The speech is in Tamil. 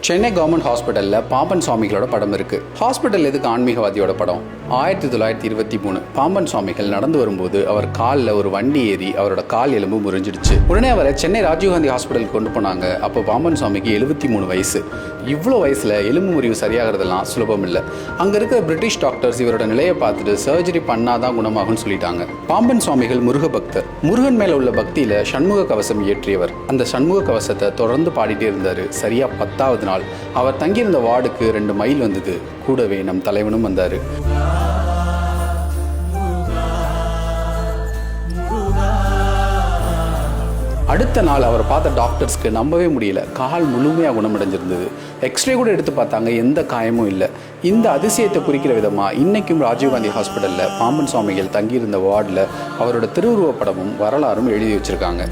சென்னை கவர்மெண்ட் ஹாஸ்பிட்டலில் பாம்பன் சுவாமிகளோட படம் இருக்குது. ஹாஸ்பிட்டல் எதுக்கு ஆன்மீகவாதியோட படம்? 1923 பாம்பன் சுவாமிகள் நடந்து வரும்போது அவர் காலில் ஒரு வண்டி ஏறி அவரோட கால் எலும்பு முறிஞ்சிடுச்சு. உடனே அவரை சென்னை ராஜீவ்காந்தி ஹாஸ்பிட்டலுக்கு கொண்டு போனாங்க. அப்போ பாம்பன் சுவாமிக்கு 73 வயசு. இவ்வளோ வயசில் எலும்பு முறிவு சரியாகிறதெல்லாம் சுலபம் இல்லை. அங்கே இருக்கிற பிரிட்டிஷ் டாக்டர்ஸ் இவரோட நிலையை பார்த்துட்டு சர்ஜரி பண்ணாதான் குணமாகும்னு சொல்லிட்டாங்க. பாம்பன் சுவாமிகள் முருக பக்தர். முருகன் மேலே உள்ள பக்தியில் சண்முக கவசம் இயற்றியவர். அந்த சண்முக கவசத்தை தொடர்ந்து பாடிட்டே இருந்தார். சரியா 10வது நாள் அவர் தங்கியிருந்த வார்டுக்கு 2 மைல் வந்தது. கூடவே நம் தலைவனும் வந்தார். அடுத்த நாள் அவர் பார்த்த டாக்டர்ஸ்க்கு நம்பவே முடியல. கால் முழுமையாக குணமடைஞ்சிருந்தது. எக்ஸ்ரே கூட எடுத்து பார்த்தாங்க, எந்த காயமும் இல்லை. இந்த அதிசயத்தை குறிக்கிற விதமாக இன்றைக்கும் ராஜீவ்காந்தி ஹாஸ்பிட்டலில் பாம்பன் சுவாமிகள் தங்கியிருந்த வார்டில் அவரோட திருவுருவப் படமும் வரலாறும் எழுதி வச்சுருக்காங்க.